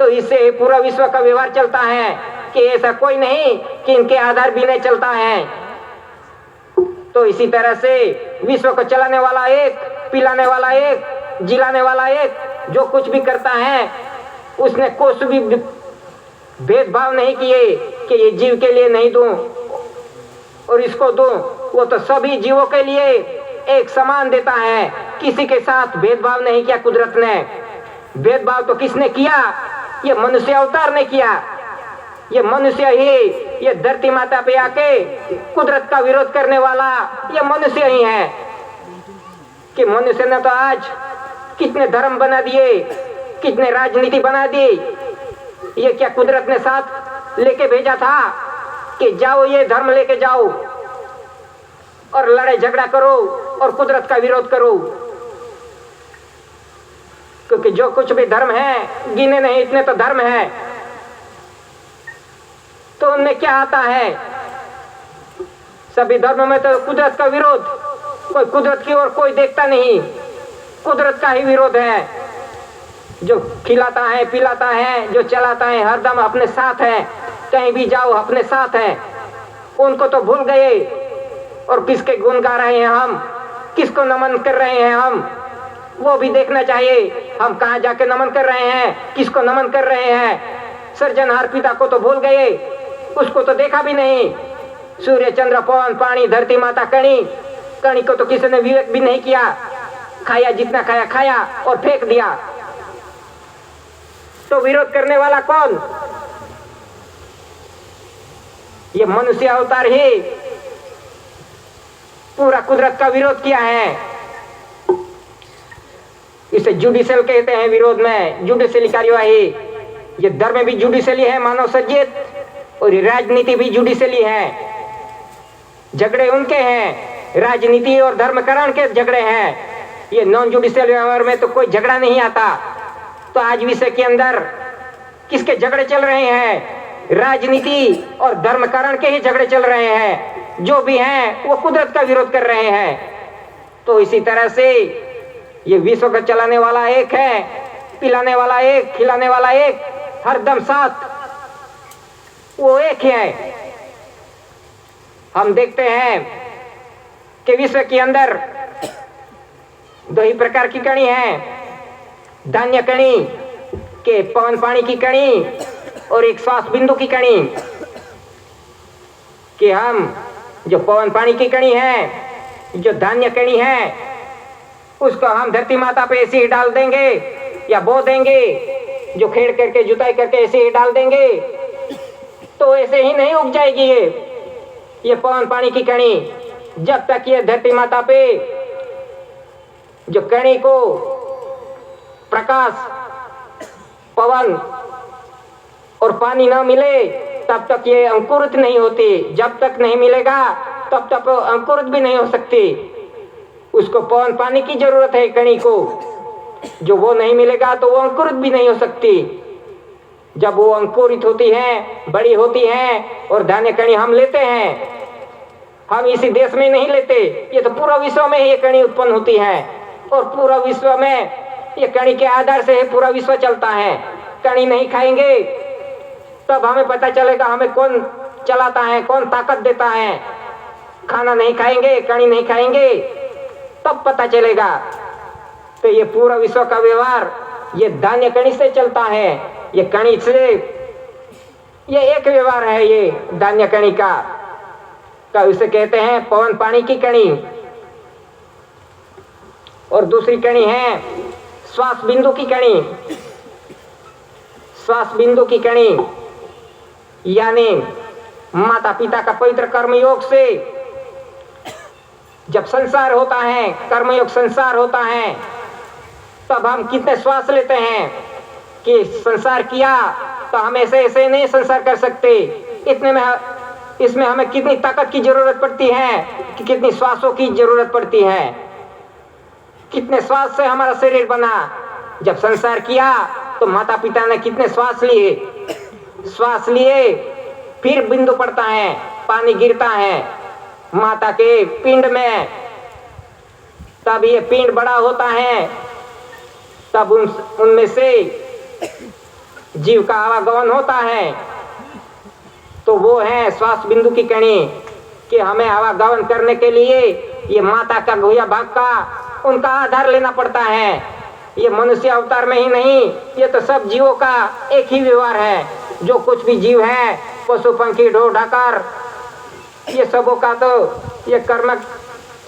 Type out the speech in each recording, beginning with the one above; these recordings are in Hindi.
तो इससे पूरा विश्व का व्यवहार चलता है कि ऐसा कोई नहीं कि इनके आधार भी नहीं चलता है। तो इसी तरह से विश्व को चलाने वाला एक, पिलाने वाला एक, जिलाने वाला एक, जो कुछ भी करता है उसने कुछ भी भेदभाव नहीं किए कि ये जीव के लिए नहीं दूं और इसको दूं। वो तो सभी जीवों के लिए एक समान देता है, किसी के साथ भेदभाव नहीं किया कुदरत ने। भेदभाव तो किसने किया? ये मनुष्य अवतार ने किया। ये मनुष्य ही, ये धरती माता पे आके कुदरत का विरोध करने वाला ये मनुष्य ही है। कि मनुष्य ने तो आज कितने धर्म बना दिए, कितने राजनीति बना दी। ये क्या कुदरत ने साथ लेके भेजा था कि जाओ ये धर्म लेके जाओ और लड़ाई झगड़ा करो और कुदरत का विरोध करो? क्योंकि जो कुछ भी धर्म है, गिने नहीं इतने तो धर्म है, तो उनमें क्या आता है? सभी धर्मों में तो कुदरत का विरोध, कोई कुदरत की ओर कोई देखता नहीं, कुदरत का ही विरोध है। जो खिलाता है, पिलाता है, जो चलाता है, हरदम अपने साथ है, कहीं भी जाओ अपने साथ है। उनको तो भूल गए और किसके गुण गा रहे हैं हम, किसको नमन कर रहे हैं हम, वो भी देखना चाहिए। हम कहाँ जाके नमन कर रहे हैं, किसको नमन कर रहे हैं? सृजनहार पिता को तो भूल गए, उसको तो देखा भी नहीं। सूर्य, चंद्र, पवन, पानी, धरती माता, कणी, कणी को तो किसी ने विवेक भी नहीं किया। खाया, जितना खाया खाया और फेंक दिया। तो विरोध करने वाला कौन? ये मनुष्य अवतार ही पूरा कुदरत का विरोध किया है। इसे जुडिशियल कहते हैं। विरोध में जुडिशियली कार्यवाही, ये धर्म भी जुडिशियली है, मानव सृजित, और राजनीति भी जुडिशियली है। झगड़े उनके हैं, राजनीति और धर्मकरण के झगड़े हैं। ये नॉन जुडिशियल व्यवहार में तो कोई झगड़ा नहीं आता। तो आज विश्व के अंदर किसके झगड़े चल रहे हैं? राजनीति और धर्मकरण के ही झगड़े चल रहे हैं। जो भी हैं वो कुदरत का विरोध कर रहे हैं। तो इसी तरह से ये विश्व को चलाने वाला एक है, पिलाने वाला एक, खिलाने वाला एक, हरदम साथ वो एक है। हम देखते हैं कि विश्व के अंदर दो ही प्रकार की कणी है, धान्य कणी के पवन पानी की कणी और एक श्वास बिंदु की कणी। कि हम जो पवन पानी की कणी है, जो धान्य कणी है, उसको हम धरती माता पे ऐसे ही डाल देंगे या बो देंगे, जो खेड़ करके जुताई करके ऐसे ही डाल देंगे, तो ऐसे ही नहीं उग जाएगी ये पवन पानी की कणी। जब तक ये धरती माता पे जो कणी को प्रकाश, पवन और पानी ना मिले, तब तक ये अंकुरित नहीं होती। जब तक नहीं मिलेगा तब तक अंकुरित भी नहीं हो सकती। उसको पवन पानी की जरूरत है कणी को। जो वो नहीं मिलेगा तो वो अंकुरित भी नहीं हो सकती। जब वो अंकुरित होती है, बड़ी होती है और धान्य कणी हम लेते हैं, हम इसी देश में नहीं लेते, ये तो पूरा विश्व में ये कणी उत्पन्न होती है और पूरा विश्व में ये कणी के आधार से पूरा विश्व चलता है। कणी नहीं खाएंगे तब हमें पता चलेगा हमें कौन चलाता है, कौन ताकत देता है। खाना नहीं खाएंगे, कणी नहीं खाएंगे, तब पता चलेगा। तो ये पूरा विश्व का व्यवहार ये धान्य कणी से चलता है। ये कणी से ये एक व्यवहार है, ये धान्य कणी का। तो इसे कहते हैं पवन पानी की कणी। और दूसरी कणी है श्वास बिंदु की कणी। श्वास बिंदु की कणी यानी माता पिता का पवित्र कर्मयोग से जब संसार होता है, कर्मयोग संसार होता है, तब हम कितने श्वास लेते हैं कि संसार किया तो हम ऐसे ऐसे नहीं संसार कर सकते। इतने में इसमें हमें कितनी ताकत की जरूरत पड़ती है, कि कितनी श्वासों की जरूरत पड़ती है, कितने श्वास से हमारा शरीर बना। जब संसार किया तो माता पिता ने कितने श्वास लिए, श्वास लिए, फिर बिंदु पड़ता है, पानी गिरता है माता के पिंड में, तब ये पिंड बड़ा होता है, तब उनमें से जीव का आवागमन होता है तो वो है श्वास बिंदु की कणी कि हमें आवागमन करने के लिए ये माता का गुह्य भाग का उनका आधार लेना पड़ता है। ये मनुष्य अवतार में ही नहीं, ये तो सब जीवों का एक ही व्यवहार है। जो कुछ भी जीव है, पशु पंखी ढोर ढाकर, ये सबों का तो ये कर्म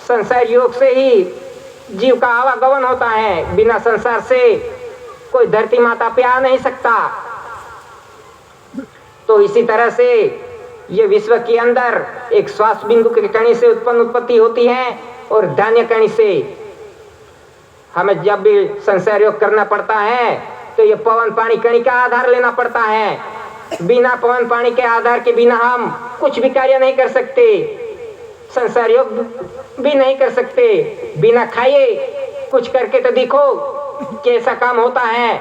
संसार योग से ही जीव का आवागमन होता है। बिना संसार से कोई धरती माता पे आ नहीं सकता। तो इसी तरह से ये विश्व के अंदर एक श्वास बिंदु की कणी से उत्पत्ति होती है और धान्य कणी से हमें जब भी संसार योग करना पड़ता है तो ये पवन पानी कणी का आधार लेना पड़ता है। बिना पवन पानी के आधार के बिना हम कुछ भी कार्य नहीं कर सकते, संसार योग भी नहीं कर सकते। बिना खाए कुछ करके तो देखो कैसा काम होता है।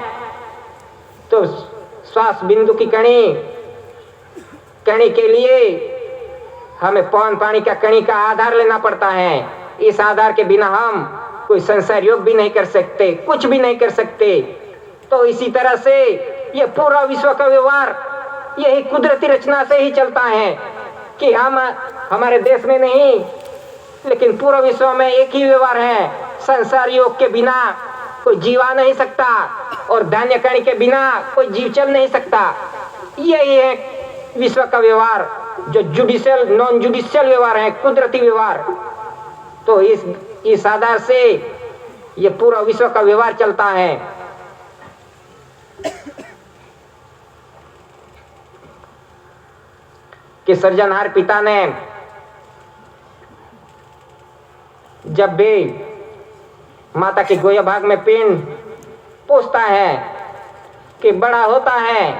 तो श्वास बिंदु की कणी के लिए हमें पवन पानी का कणी का आधार लेना पड़ता है। इस आधार के बिना हम कोई संसार योग भी नहीं कर सकते, कुछ भी नहीं कर सकते। तो इसी तरह से ये पूरा विश्व का व्यवहार यही कुदरती रचना से ही चलता है कि हम हमारे देश में नहीं लेकिन पूरा विश्व में एक ही व्यवहार है। संसार योग के बिना कोई जीव आ नहीं सकता और धान्य कणी के बिना कोई जीव चल नहीं सकता। यही है विश्व का व्यवहार, जो जुडिशियल नॉन जुडिशियल व्यवहार है, कुदरती व्यवहार। तो इस आधार से ये पूरा विश्व का व्यवहार चलता है। कि सृजनहार पिता ने जब भी माता के गोया भाग में पिंड पोसता है कि बड़ा होता है,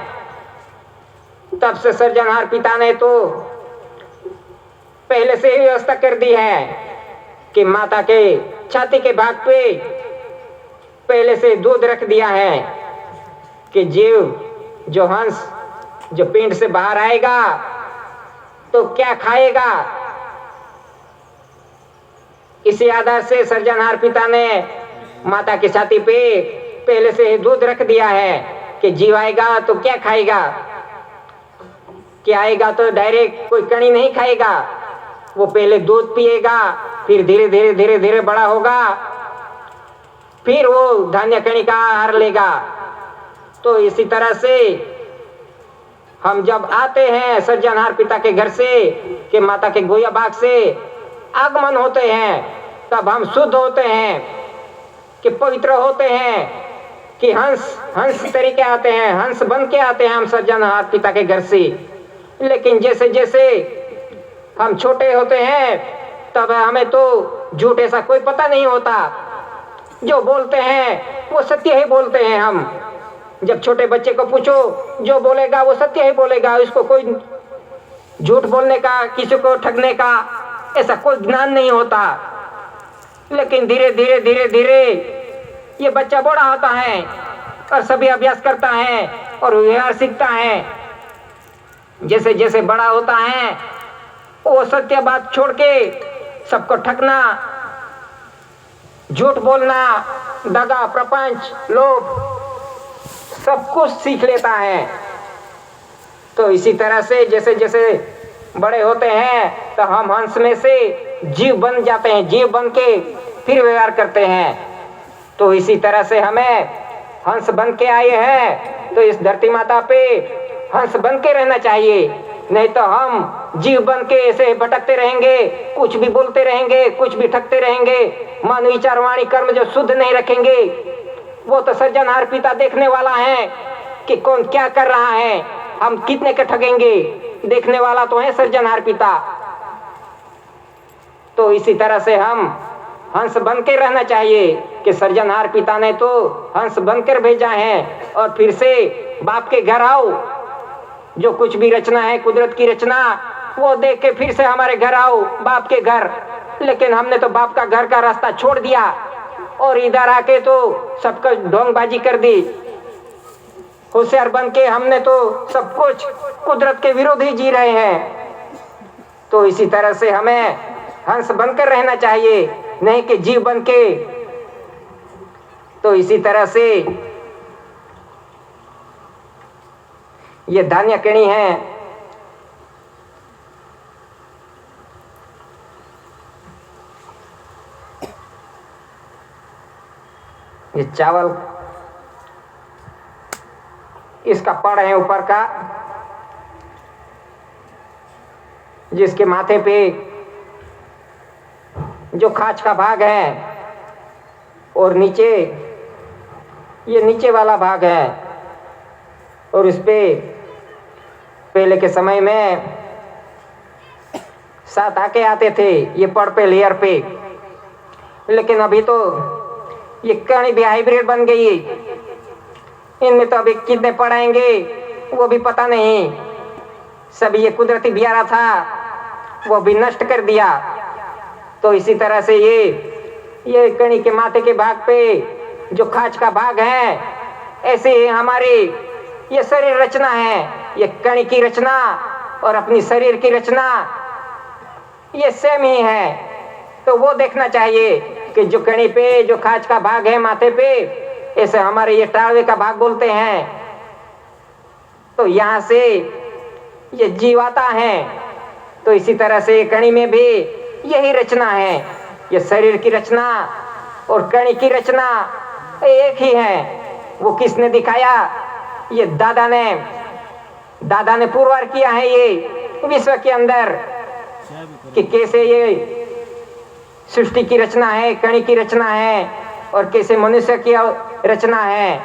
तब से सृजनहार पिता ने तो पहले से ही व्यवस्था कर दी है कि माता के छाती के भाग पे पहले से दूध रख दिया है कि जीव जो हंस जो पिंड से बाहर आएगा तो क्या खाएगा। इसी आधार से सृजनहार पिता ने माता की छाती पे पहले से ही दूध रख दिया है कि जीव आएगा तो क्या खाएगा। क्या आएगा तो डायरेक्ट कोई कणी नहीं खाएगा, वो पहले दूध पिएगा, फिर धीरे धीरे धीरे धीरे बड़ा होगा, फिर वो धान्य कणी का आहार लेगा। तो इसी तरह से हम जब आते हैं सृजनहार पिता के घर से कि माता के गोया भाग से आगमन होते हैं, तब हम शुद्ध होते हैं कि पवित्र होते हैं कि हंस तरीके आते हैं, हंस बन के आते हैं हम सृजनहार पिता के घर से। लेकिन जैसे जैसे हम छोटे होते हैं तब हमें तो झूठ ऐसा कोई पता नहीं होता। जो बोलते हैं वो सत्य ही बोलते हैं। हम जब छोटे बच्चे को पूछो, जो बोलेगा वो सत्य ही बोलेगा, उसको कोई झूठ बोलने का, किसी को ठगने का ऐसा कोई ज्ञान नहीं होता। लेकिन धीरे धीरे धीरे धीरे ये बच्चा बड़ा होता है और सभी अभ्यास करता है और व्यवहार सीखता है। जैसे जैसे बड़ा होता है वो सत्य बात छोड़ के सबको ठगना, झूठ बोलना, दगा, प्रपंच, लोभ सब कुछ सीख लेता है। तो इसी तरह से जैसे जैसे बड़े होते हैं तो हम हंस में से जीव बन जाते हैं, जीव बन के फिर व्यवहार करते हैं। तो इसी तरह से हमें हंस बन के आए हैं तो इस धरती माता पे हंस बन के रहना चाहिए, नहीं तो हम जीव बन के ऐसे भटकते रहेंगे, कुछ भी बोलते रहेंगे, कुछ भी ठगते रहेंगे, मन विचार वाणी कर्म जो शुद्ध नहीं रखेंगे। वो तो सृजनहार पिता देखने वाला है कि कौन क्या कर रहा है, हम कितने के ठगेंगे, देखने वाला तो है सृजनहार पिता। तो इसी तरह से हम हंस बन के रहना चाहिए कि सृजनहार पिता ने तो हंस बनकर भेजा है और फिर से बाप के घर आओ, जो कुछ भी रचना है कुदरत की रचना वो देख के फिर से हमारे घर आओ, बाप के घर। लेकिन हमने तो बाप का घर का रास्ता छोड़ दिया और इधर आके तो सबका ढोंगबाजी कर दी। होशियार बन के हमने तो सब कुछ कुदरत के विरोध ही जी रहे हैं। तो इसी तरह से हमें हंस बनकर रहना चाहिए, नहीं कि जीव बन के। तो इसी तरह से ये धान्य कणी है। ये चावल, इसका पड़ है ऊपर का, जिसके माथे पे जो खाच का भाग है, और नीचे ये नीचे वाला भाग है। और इस पे पहले के समय में 7 आके आते थे ये पड़ पे, लेयर पे। लेकिन अभी तो ये कणी भी हाइब्रिड बन गई। इनमें तो अभी कितने पड़ आएंगे वो भी पता नहीं। सब ये कुदरती बियारा था, वो भी नष्ट कर दिया। तो इसी तरह से ये कणी के माथे के भाग पे जो खाच का भाग है, ऐसे ही हमारी ये शरीर रचना है। ये कणी की रचना और अपनी शरीर की रचना ये सेम ही है। तो वो देखना चाहिए कि जो कणी पे जो खाच का भाग है माथे पे, ऐसे हमारे ये टाड़वे का भाग बोलते हैं। तो यहाँ से ये जीव आता है। तो इसी तरह से कणी में भी यही रचना है। ये शरीर की रचना और कणी की रचना एक ही है। वो किसने दिखाया? ये दादा ने पुरवार किया है ये विश्व के अंदर कि कैसे ये सृष्टि की रचना है, कणी की रचना है, और कैसे मनुष्य की रचना है।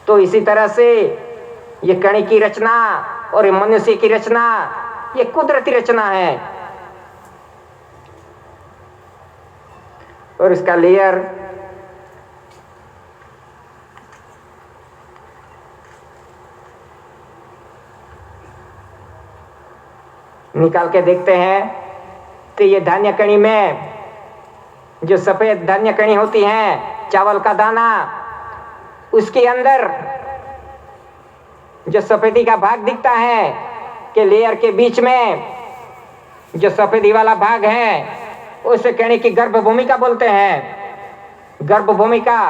तो इसी तरह से ये कणी की रचना और ये मनुष्य की रचना ये कुदरती रचना है। और इसका लेयर निकाल के देखते हैं कि ये धान्य कणी में जो सफेद धान्य कणी होती है, चावल का दाना, उसके अंदर जो सफेदी का भाग दिखता है कि लेयर के बीच में जो सफेदी वाला भाग है, उस कणी की गर्भ भूमिका बोलते हैं। गर्भ भूमिका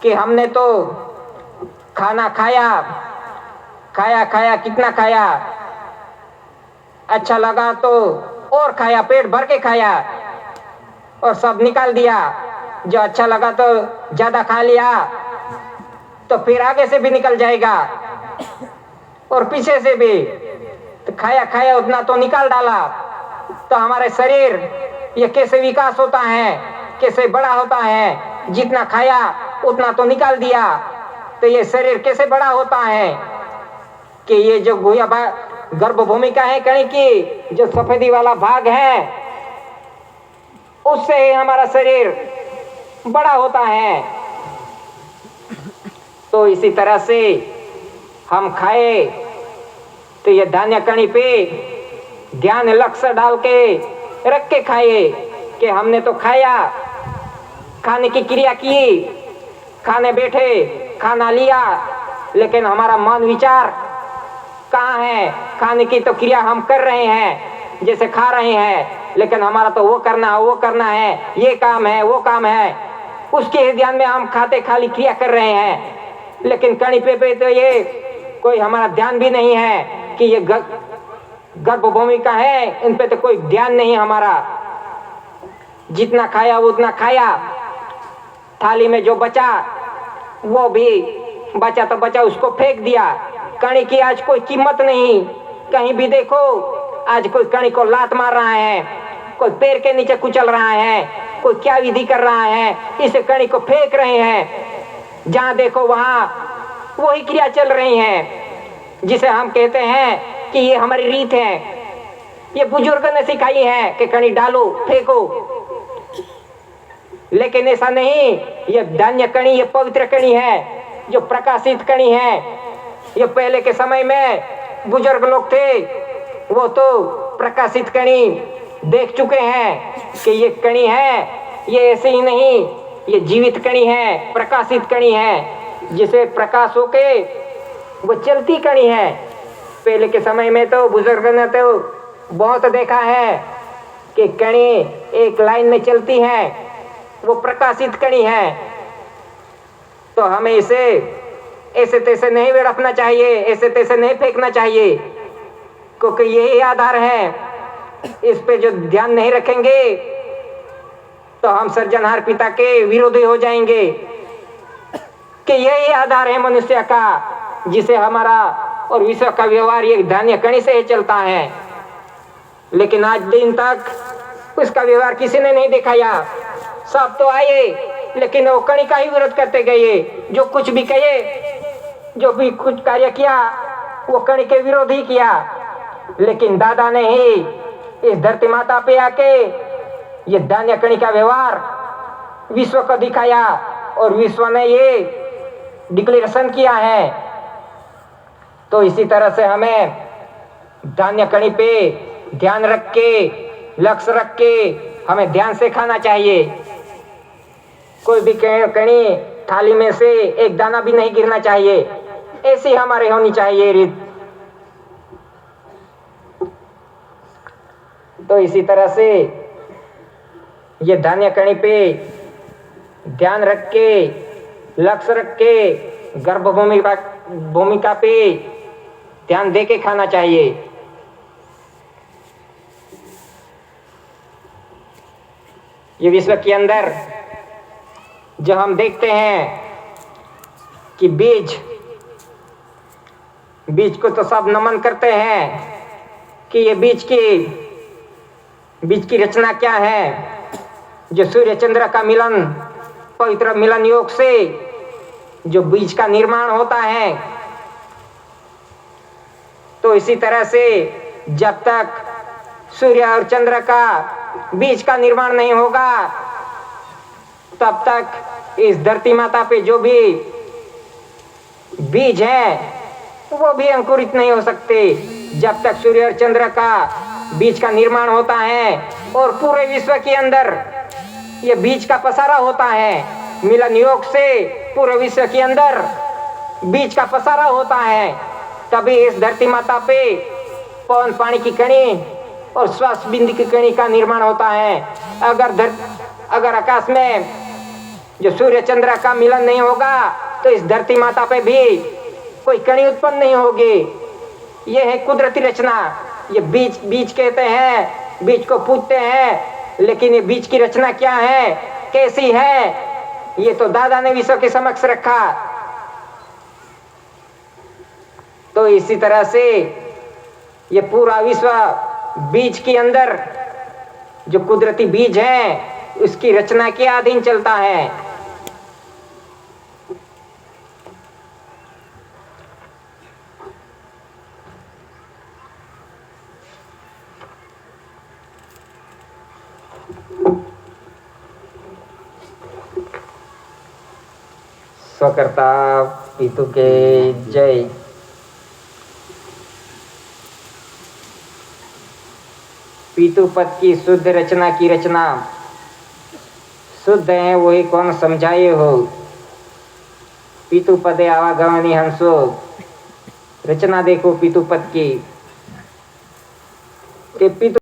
कि हमने तो खाना खाया, कितना खाया, अच्छा लगा तो और खाया, पेट भर के खाया और सब निकाल दिया। जो अच्छा लगा तो ज्यादा खा लिया, तो फिर आगे से भी निकल जाएगा और पीछे से भी। तो खाया उतना तो निकाल डाला। तो हमारे शरीर ये कैसे विकास होता है, कैसे बड़ा होता है? जितना खाया उतना तो निकाल दिया। तो ये शरीर कैसे बड़ा होता है कि ये जो गर्भ भूमिका है कणी की, जो सफेदी वाला भाग है, उससे ही हमारा शरीर बड़ा होता है। तो इसी तरह से हम खाए तो ये धान्य कणी पे ध्यान लक्ष्य डाल के रख के खाए कि हमने तो खाया, खाने की क्रिया की, खाने बैठे, खाना लिया, लेकिन हमारा मन विचार कहाँ है? खाने की तो क्रिया हम कर रहे हैं, जैसे खा रहे हैं, लेकिन हमारा तो वो करना है, ये काम है, वो काम है, उसके ध्यान में हम खाते खाली क्रिया कर रहे हैं। लेकिन कणी पे तो ये कोई हमारा ध्यान भी नहीं है कि ये गर्भ भूमिका है, इन पे तो कोई ध्यान नहीं हमारा। जितना खाया उतना खाया, थाली में जो बचा वो भी बचा तो बचा, उसको फेंक दिया। कणी की आज कोई कीमत नहीं। कहीं भी देखो आज कोई कणी को लात मार रहा है, कोई पैर के नीचे कुचल रहा है, कोई क्या विधि कर रहा है, इस कणी को फेंक रहे हैं। जहां देखो वहां वही क्रिया चल रही है, जिसे हम कहते हैं कि ये हमारी रीत है, ये बुजुर्ग ने सिखाई है कि कणी डालो, फेंको। लेकिन ऐसा नहीं। ये धान्य कणी ये पवित्र कणी है, जो प्रकाशित कणी है। ये पहले के समय में बुजुर्ग लोग थे, वो तो प्रकाशित कणी देख चुके हैं कि ये कणी है, ये ऐसे ही नहीं, ये जीवित कणी है, प्रकाशित कणी है, जिसे प्रकाश होके वो चलती कणी है। पहले के समय में तो बुजुर्ग ने तो बहुत देखा है कि कणी एक लाइन में चलती है, वो प्रकाशित कणी है। तो हमें इसे ऐसे तैसे नहीं वेड़पना चाहिए, ऐसे तैसे नहीं फेंकना चाहिए, क्योंकि यही आधार है। इस पे जो ध्यान नहीं रखेंगे तो हम सृजनहार पिता के विरोधी हो जाएंगे, कि यही आधार है मनुष्य का, जिसे हमारा और विश्व का व्यवहार ये धान्य कणी से ही चलता है। लेकिन आज दिन तक उसका व्यवहार किसी ने नहीं दिखाया। सब तो आए लेकिन वो कणी का ही विरोध करते गए। जो कुछ भी कहे, जो भी कुछ कार्य किया, वो कणी के विरोध ही किया। लेकिन दादा ने ही इस धरती माता पे आके ये धान्य कणी का व्यवहार विश्व को दिखाया और विश्व ने ये डिक्लेरेशन किया है। तो इसी तरह से हमें धान्य कणी पे ध्यान रख के, लक्ष्य रख के हमें ध्यान से खाना चाहिए। कोई भी कणी थाली में से एक दाना भी नहीं गिरना चाहिए, ऐसी हमारे होनी चाहिए रीत। तो इसी तरह से ये धान्य कणी पे ध्यान रख के, लक्ष्य रख के, गर्भ भूमिका पे ध्यान दे के खाना चाहिए। ये विश्व के अंदर जो हम देखते हैं कि बीज को तो सब नमन करते हैं कि ये बीज की रचना क्या है। जो सूर्य चंद्र का मिलन, पवित्र मिलन योग से जो बीज का निर्माण होता है, तो इसी तरह से जब तक सूर्य और चंद्र का बीज का निर्माण नहीं होगा, तब तक इस धरती माता पे जो भी बीज है वो भी अंकुरित नहीं हो सकते। जब तक सूर्य और चंद्र का बीज का निर्माण होता है और पूरे विश्व के अंदर ये बीज का पसारा होता है, मिलन योग से पूरे विश्व के अंदर बीज का पसारा होता है, तभी इस धरती माता पे पवन पानी की कणी और श्वास बिंदु की कणी का निर्माण होता है। अगर आकाश में जो सूर्य चंद्र का मिलन नहीं होगा तो इस धरती माता पे भी कोई कणी उत्पन्न नहीं होगी। यह है कुदरती रचना। ये बीज कहते हैं, बीज को पूजते हैं, लेकिन ये बीज की रचना क्या है, कैसी है, ये तो दादा ने विश्व के समक्ष रखा। तो इसी तरह से ये पूरा विश्व बीज के अंदर जो कुदरती बीज है उसकी रचना के अधीन चलता है। स्वकर्ता पितु के जय। पितु पद की शुद्ध रचना की रचना शुद्ध है वही कौन समझाए हो। पितु पदे आवागमनी हंसो, रचना देखो पितु पद की। पितु